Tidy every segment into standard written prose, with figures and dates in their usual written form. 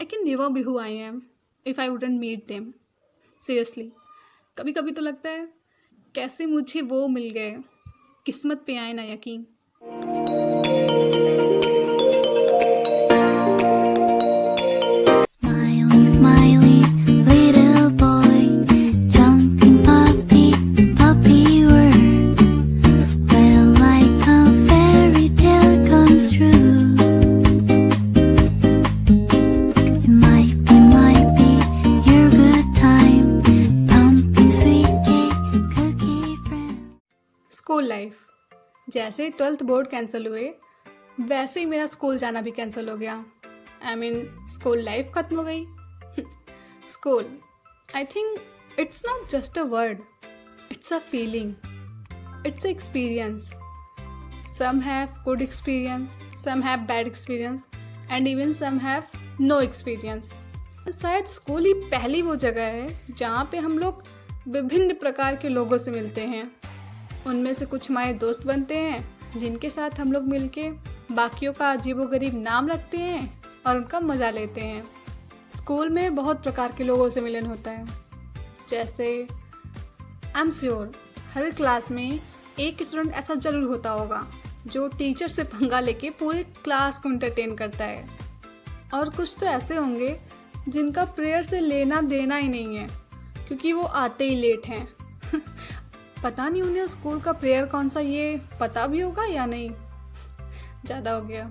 I can never be who I am if I wouldn't meet them. Seriously, कभी कभी तो लगता है कैसे मुझे वो मिल गए, किस्मत पे आए ना यकीन। Smiley, smiley, little boy, jumping puppy, puppy word. Well, like a fairy tale comes true. It might be your good time, pumping sweet cake, cookie friend. School life, जैसे 12th बोर्ड कैंसिल हुए वैसे ही मेरा school जाना भी cancel हो गया। I mean school life ख़त्म हो गई। School, I think it's not just a word, it's a feeling, it's a experience. Some have good experience, some have bad experience and even some have no experience. शायद school ही पहली वो जगह है जहाँ पे हम लोग विभिन्न प्रकार के लोगों से मिलते हैं। उनमें से कुछ हमारे दोस्त बनते हैं जिनके साथ हम लोग मिलके बाकियों का अजीबोगरीब नाम रखते हैं और उनका मज़ा लेते हैं। स्कूल में बहुत प्रकार के लोगों से मिलन होता है। जैसे I am sure her class में एक स्टूडेंट ऐसा ज़रूर होता होगा जो टीचर से पंगा लेके पूरे क्लास को एंटरटेन करता है। और कुछ तो ऐसे होंगे जिनका प्रेयर से लेना देना ही नहीं है क्योंकि वो आते ही लेट हैं। पता नहीं उन्हें स्कूल का प्रेयर कौन सा ये पता भी होगा या नहीं, ज़्यादा हो गया।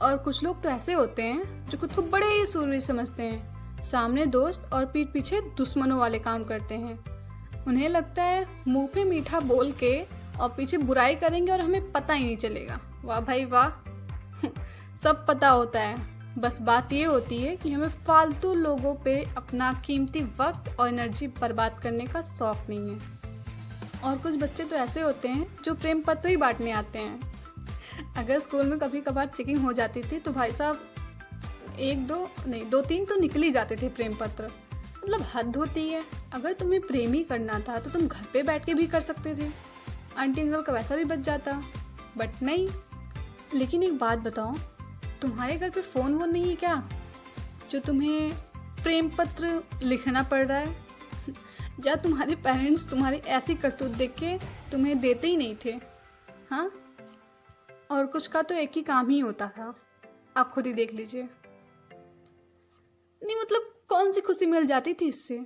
और कुछ लोग तो ऐसे होते हैं जो खुद को बड़े ही सूरवीर समझते हैं, सामने दोस्त और पीठ पीछे दुश्मनों वाले काम करते हैं। उन्हें लगता है मुंह पे मीठा बोल के और पीछे बुराई करेंगे और हमें पता ही नहीं चलेगा। वाह भाई वाह। सब पता होता है, बस बात ये होती है कि हमें फालतू लोगों पे अपना कीमती वक्त और एनर्जी बर्बाद करने का शौक़ नहीं है। और कुछ बच्चे तो ऐसे होते हैं जो प्रेम पत्र ही बांटने आते हैं। अगर स्कूल में कभी कभार चेकिंग हो जाती थी तो भाई साहब एक दो नहीं 2-3 तो निकल ही जाते थे प्रेम पत्र। मतलब हद होती है। अगर तुम्हें प्रेम ही करना था तो तुम घर पे बैठ के भी कर सकते थे, आंटी अंकल का वैसा भी बच जाता, बट नहीं। लेकिन एक बात बताओ, तुम्हारे घर पे फ़ोन वोन नहीं है क्या जो तुम्हें प्रेम पत्र लिखना पड़ रहा है? या तुम्हारे पेरेंट्स तुम्हारी ऐसी करतूत देख के तुम्हें देते ही नहीं थे? हाँ, और कुछ का तो एक ही काम ही होता था, आप खुद ही देख लीजिए। नहीं मतलब कौन सी खुशी मिल जाती थी इससे?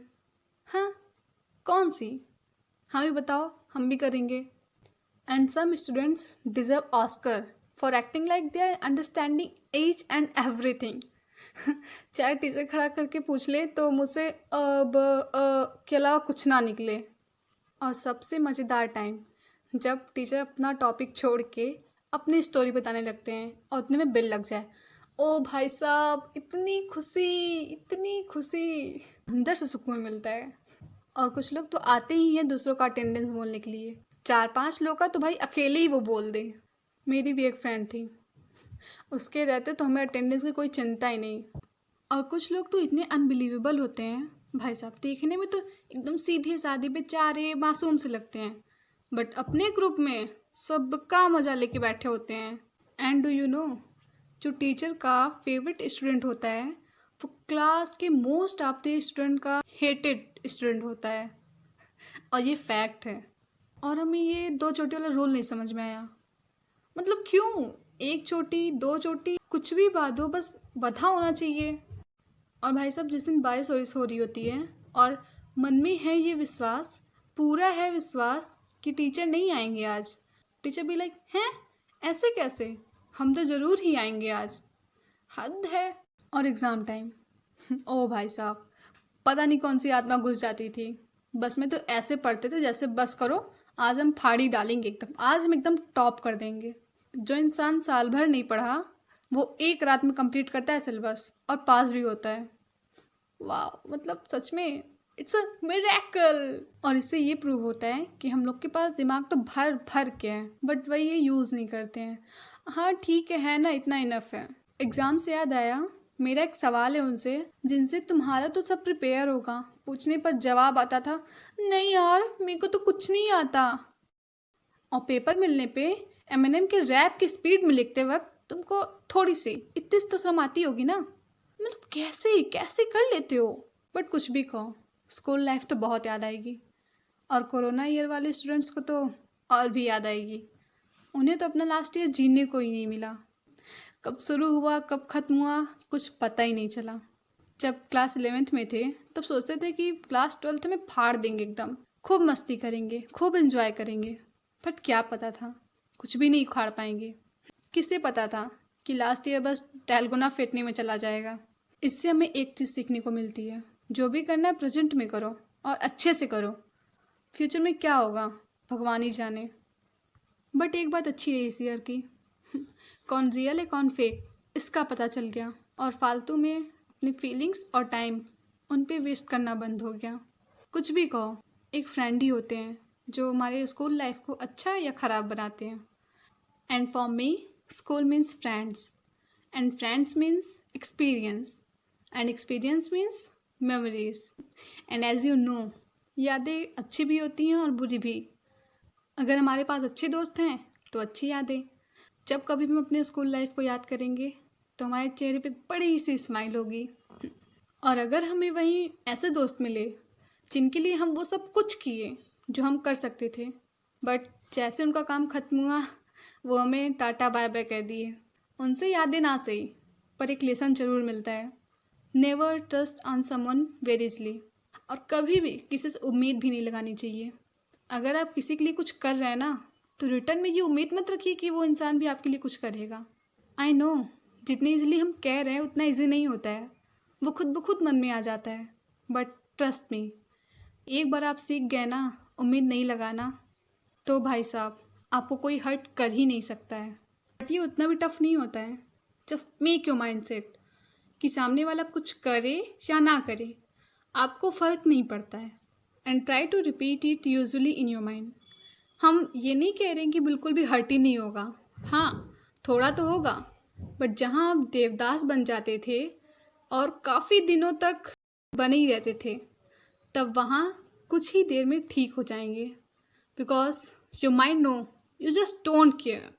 हाँ, कौन सी? हाँ भी बताओ, हम भी करेंगे। And some students deserve Oscar for acting like they are understanding each and everything. चाहे टीचर खड़ा करके पूछ ले तो मुझसे के अलावा कुछ ना निकले। और सबसे मज़ेदार टाइम जब टीचर अपना टॉपिक छोड़ के अपनी स्टोरी बताने लगते हैं और उतने में बेल लग जाए। ओ भाई साहब, इतनी खुशी अंदर से सुकून मिलता है। और कुछ लोग तो आते ही हैं दूसरों का अटेंडेंस बोलने के लिए। 4-5 लोग का तो भाई अकेले ही वो बोल दे। मेरी भी एक फ्रेंड थी, उसके रहते तो हमें अटेंडेंस की कोई चिंता ही नहीं। और कुछ लोग तो इतने अनबिलीवेबल होते हैं भाई साहब, देखने में तो एकदम सीधे साधे बेचारे मासूम से लगते हैं, बट अपने ग्रुप में सबका मज़ा लेके बैठे होते हैं। एंड डू यू नो, जो टीचर का फेवरेट स्टूडेंट होता है वो क्लास के मोस्ट ऑफ द स्टूडेंट का हेटेड स्टूडेंट होता है। और ये फैक्ट है। और हमें ये 2 चोटी वाला रूल नहीं समझ में आया। मतलब क्यों 1 चोटी 2 चोटी कुछ भी बात हो, बस बधा होना चाहिए। और भाई साहब जिस दिन बारिश हो रही होती है और मन में है ये विश्वास, पूरा है विश्वास कि टीचर नहीं आएंगे आज, टीचर भी लाइक हैं ऐसे कैसे, हम तो ज़रूर ही आएंगे आज, हद है। और एग्ज़ाम टाइम, ओ भाई साहब, पता नहीं कौन सी आत्मा घुस जाती थी। बस में तो ऐसे पढ़ते थे जैसे बस करो आज हम फाड़ी डालेंगे, एकदम आज हम एकदम टॉप कर देंगे। जो इंसान साल भर नहीं पढ़ा वो एक रात में कंप्लीट करता है सिलेबस और पास भी होता है। वाह, मतलब सच में इट्स अ मिरेकल। और इससे ये प्रूव होता है कि हम लोग के पास दिमाग तो भर भर के है, बट वही ये यूज़ नहीं करते हैं। हाँ ठीक है ना, इतना इनफ है। एग्ज़ाम से याद आया, मेरा एक सवाल है उनसे जिनसे तुम्हारा तो सब प्रिपेयर होगा, पूछने पर जवाब आता था नहीं यार मेरे को तो कुछ नहीं आता। और पेपर मिलने पे एमएनएम के रैप की स्पीड में लिखते वक्त तुमको थोड़ी सी इतनी तो शर्म आती होगी ना। मतलब कैसे कैसे कर लेते हो। बट कुछ भी कहो, स्कूल लाइफ तो बहुत याद आएगी। और कोरोना ईयर वाले स्टूडेंट्स को तो और भी याद आएगी। उन्हें तो अपना लास्ट ईयर जीने को ही नहीं मिला। कब शुरू हुआ कब ख़त्म हुआ कुछ पता ही नहीं चला। जब क्लास 11th में थे तब सोचते थे कि क्लास 12th में फाड़ देंगे, एकदम खूब मस्ती करेंगे, खूब एंजॉय करेंगे। बट क्या पता था कुछ भी नहीं उखाड़ पाएंगे। किसे पता था कि लास्ट ईयर बस टैलगोना फेंटने में चला जाएगा। इससे हमें एक चीज़ सीखने को मिलती है, जो भी करना है प्रेजेंट में करो और अच्छे से करो। फ्यूचर में क्या होगा भगवान ही जाने। बट एक बात अच्छी है इस ईयर की, कौन रियल है कौन फेक इसका पता चल गया। और फालतू में अपनी फीलिंग्स और टाइम उन पे वेस्ट करना बंद हो गया। कुछ भी कहो, एक फ्रेंड ही होते हैं जो हमारे स्कूल लाइफ को अच्छा या ख़राब बनाते हैं। And for me school means friends, and friends means experience, and experience means memories. And as you know, यादें अच्छी भी होती हैं और बुरी भी। अगर हमारे पास अच्छे दोस्त हैं तो अच्छी यादें। जब कभी हम अपने स्कूल लाइफ को याद करेंगे तो हमारे चेहरे पे बड़ी सी स्माइल होगी। और अगर हमें वहीं ऐसे दोस्त मिले जिनके लिए हम वो सब कुछ किए जो हम कर सकते थे, बट जैसे उनका काम ख़त्म हुआ वो हमें टाटा बाय बाय कह दिए, उनसे यादें ना सही पर एक लेसन ज़रूर मिलता है। Never trust on someone very easily. और कभी भी किसी से उम्मीद भी नहीं लगानी चाहिए। अगर आप किसी के लिए कुछ कर रहे हैं ना तो रिटर्न में ये उम्मीद मत रखिए कि वो इंसान भी आपके लिए कुछ करेगा। आई नो जितनी ईजिली हम कह रहे हैं उतना ईजी नहीं होता है, वो खुद ब खुद मन में आ जाता है। बट ट्रस्ट मी, एक बार आप सीख गए ना उम्मीद नहीं लगाना, तो भाई साहब आपको कोई हर्ट कर ही नहीं सकता है। बट ये उतना भी टफ नहीं होता है। Just make your mind set कि सामने वाला कुछ करे या ना करे आपको फ़र्क नहीं पड़ता है। And try to repeat it usually in your mind. हम ये नहीं कह रहे हैं कि बिल्कुल भी हर्ट ही नहीं होगा, हाँ थोड़ा तो होगा। बट जहाँ आप देवदास बन जाते थे और काफ़ी दिनों तक बने ही रहते थे, तब वहाँ कुछ ही देर में ठीक हो जाएंगे। Because your mind no you just don't care.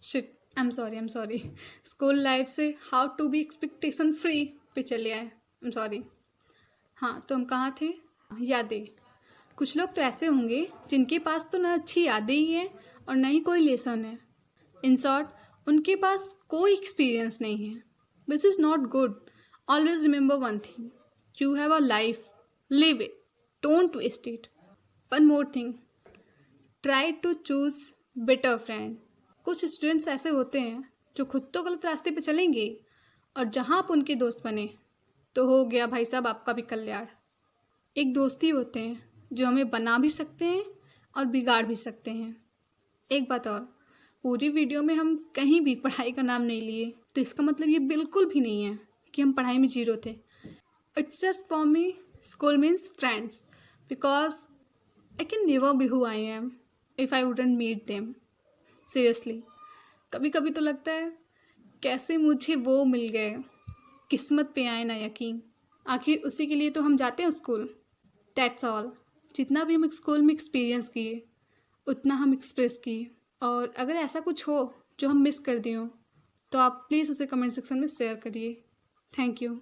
Shit, I am sorry. School life से how to be expectation free पे चले आए। I am sorry. हाँ तो हम कहाँ थे? यादें। कुछ लोग तो ऐसे होंगे जिनके पास तो ना अच्छी यादें ही हैं और ना ही कोई लेसन है। इन शॉर्ट उनके पास कोई एक्सपीरियंस नहीं है। This is not good. Always remember one thing, you have a life, live it, don't waste it. One more thing, try to choose better friend. कुछ स्टूडेंट्स ऐसे होते हैं जो खुद तो गलत रास्ते पे चलेंगे और जहाँ आप उनके दोस्त बने तो हो गया भाई साहब आपका भी कल्याण। एक दोस्ती होते हैं जो हमें बना भी सकते हैं और बिगाड़ भी सकते हैं। एक बात और, पूरी वीडियो में हम कहीं भी पढ़ाई का नाम नहीं लिए तो इसका मतलब ये बिल्कुल भी नहीं है कि हम पढ़ाई में जीरो थे। It's just for me school means friends, because I can never be who I am if I wouldn't meet them. Seriously कभी कभी तो लगता है कैसे मुझे वो मिल गए, किस्मत पे आए ना यकीन। आखिर उसी के लिए तो हम जाते हैं स्कूल। That's all. जितना भी हम स्कूल में एक्सपीरियंस किए उतना हम एक्सप्रेस किए। और अगर ऐसा कुछ हो जो हम मिस कर दिए हो तो आप प्लीज़ उसे कमेंट सेक्शन में शेयर करिए। Thank you.